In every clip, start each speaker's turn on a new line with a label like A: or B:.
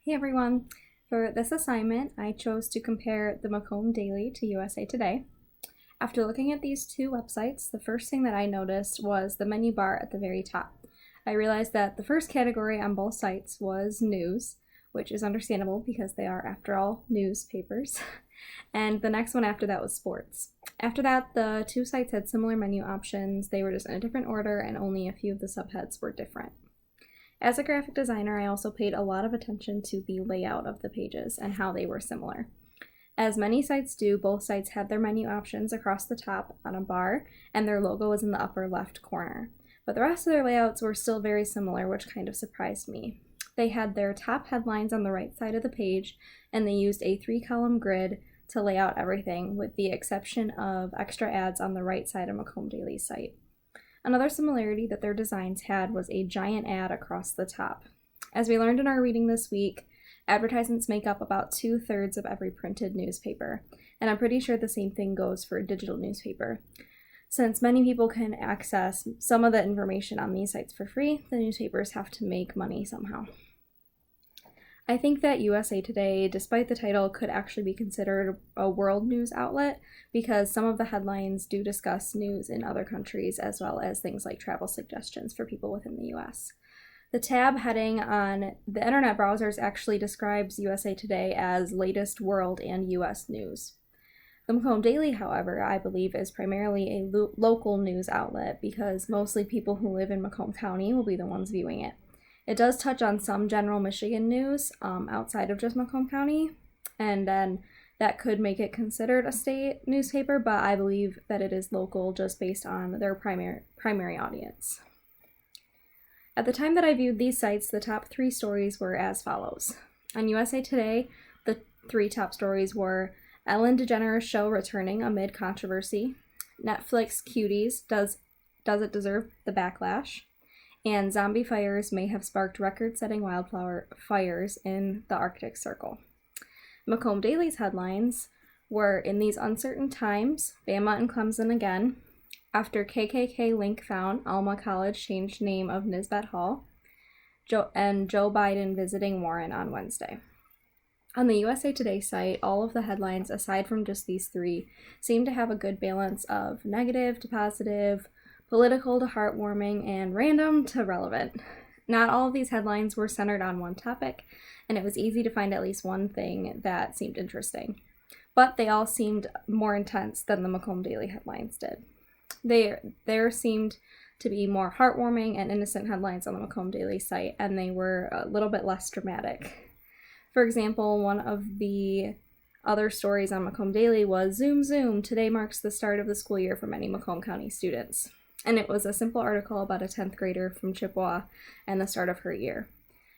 A: Hey everyone! For this assignment, I chose to compare the Macomb Daily to USA Today. After looking at these two websites, the first thing that I noticed was the menu bar at the very top. I realized that the first category on both sites was news, which is understandable because they are, after all, newspapers. And the next one after that was sports. After that, the two sites had similar menu options. They were just in a different order, and only a few of the subheads were different. As a graphic designer, I also paid a lot of attention to the layout of the pages and how they were similar. As many sites do, both sites had their menu options across the top on a bar, and their logo was in the upper left corner. But the rest of their layouts were still very similar, which kind of surprised me. They had their top headlines on the right side of the page, and they used a 3-column grid to lay out everything, with the exception of extra ads on the right side of Macomb Daily's site. Another similarity that their designs had was a giant ad across the top. As we learned in our reading this week, advertisements make up about 2/3 of every printed newspaper, and I'm pretty sure the same thing goes for a digital newspaper. Since many people can access some of the information on these sites for free, the newspapers have to make money somehow. I think that USA Today, despite the title, could actually be considered a world news outlet because some of the headlines do discuss news in other countries as well as things like travel suggestions for people within the US. The tab heading on the internet browsers actually describes USA Today as latest world and US news. The Macomb Daily, however, I believe is primarily a local news outlet because mostly people who live in Macomb County will be the ones viewing it. It does touch on some general Michigan news outside of just Macomb County, and then that could make it considered a state newspaper, but I believe that it is local just based on their primary audience. At the time that I viewed these sites, the top 3 stories were as follows. On USA Today, the 3 top stories were Ellen DeGeneres show returning amid controversy, Netflix Cuties, does it deserve the backlash, and zombie fires may have sparked record-setting wildfire fires in the Arctic Circle. Macomb Daily's headlines were, in these uncertain times, Bama and Clemson again, after KKK link found, Alma College changed name of Nisbet Hall, and Joe Biden visiting Warren on Wednesday. On the USA Today site, all of the headlines, aside from just these 3, seem to have a good balance of negative to positive, political to heartwarming, and random to relevant. Not all of these headlines were centered on one topic, and it was easy to find at least one thing that seemed interesting. But they all seemed more intense than the Macomb Daily headlines did. There seemed to be more heartwarming and innocent headlines on the Macomb Daily site, and they were a little bit less dramatic. For example, one of the other stories on Macomb Daily was Zoom Zoom, today marks the start of the school year for many Macomb County students. And it was a simple article about a 10th grader from Chippewa and the start of her year.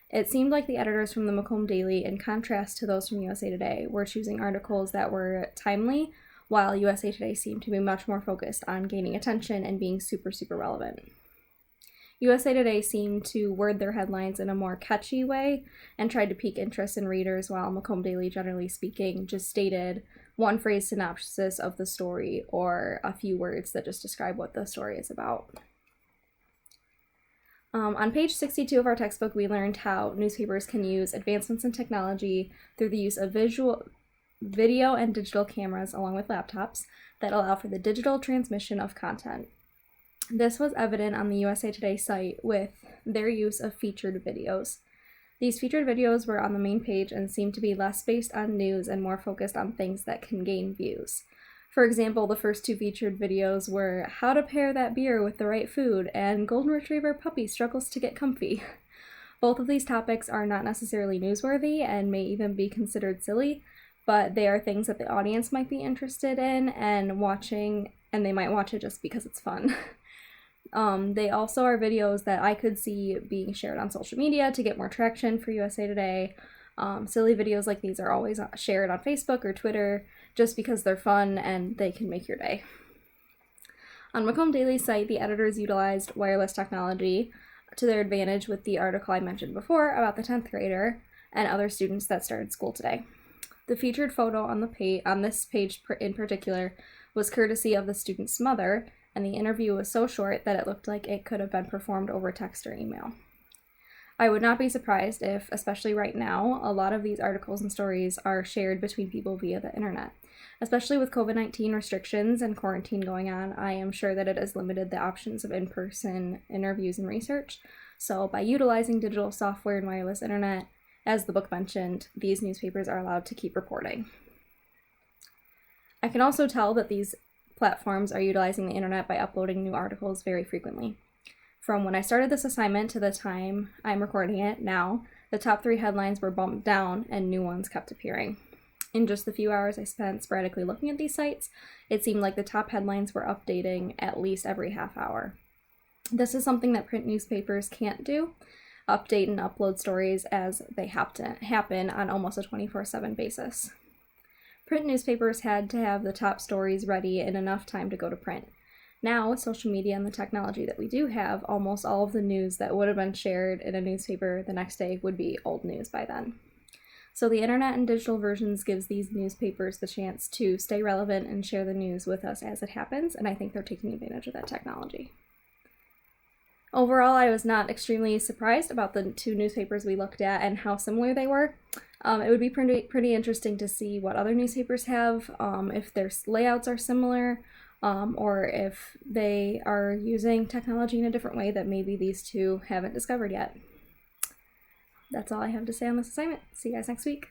A: It seemed like the editors from the Macomb Daily, in contrast to those from USA Today, were choosing articles that were timely, while USA Today seemed to be much more focused on gaining attention and being super, super relevant. USA Today seemed to word their headlines in a more catchy way and tried to pique interest in readers, while Macomb Daily, generally speaking, just stated one phrase synopsis of the story or a few words that just describe what the story is about. On page 62 of our textbook, we learned how newspapers can use advancements in technology through the use of video and digital cameras along with laptops that allow for the digital transmission of content. This was evident on the USA Today site with their use of featured videos. These featured videos were on the main page and seemed to be less based on news and more focused on things that can gain views. For example, the first 2 featured videos were how to pair that beer with the right food and golden retriever puppy struggles to get comfy. Both of these topics are not necessarily newsworthy and may even be considered silly, but they are things that the audience might be interested in and they might watch it just because it's fun. They also are videos that I could see being shared on social media to get more traction for USA Today. Silly videos like these are always shared on Facebook or Twitter just because they're fun and they can make your day. On Macomb Daily's site, the editors utilized wireless technology to their advantage with the article I mentioned before about the 10th grader and other students that started school today. The featured photo on this page in particular was courtesy of the student's mother, and the interview was so short that it looked like it could have been performed over text or email. I would not be surprised if, especially right now, a lot of these articles and stories are shared between people via the internet. Especially with COVID-19 restrictions and quarantine going on, I am sure that it has limited the options of in-person interviews and research. So by utilizing digital software and wireless internet, as the book mentioned, these newspapers are allowed to keep reporting. I can also tell that these platforms are utilizing the internet by uploading new articles very frequently. From when I started this assignment to the time I'm recording it now, the top 3 headlines were bumped down and new ones kept appearing. In just the few hours I spent sporadically looking at these sites, it seemed like the top headlines were updating at least every half hour. This is something that print newspapers can't do, update and upload stories as they happen on almost a 24/7 basis. Print newspapers had to have the top stories ready in enough time to go to print. Now, with social media and the technology that we do have, almost all of the news that would have been shared in a newspaper the next day would be old news by then. So the internet and digital versions gives these newspapers the chance to stay relevant and share the news with us as it happens, and I think they're taking advantage of that technology. Overall, I was not extremely surprised about the 2 newspapers we looked at and how similar they were. It would be pretty interesting to see what other newspapers have, if their layouts are similar, or if they are using technology in a different way that maybe these 2 haven't discovered yet. That's all I have to say on this assignment. See you guys next week.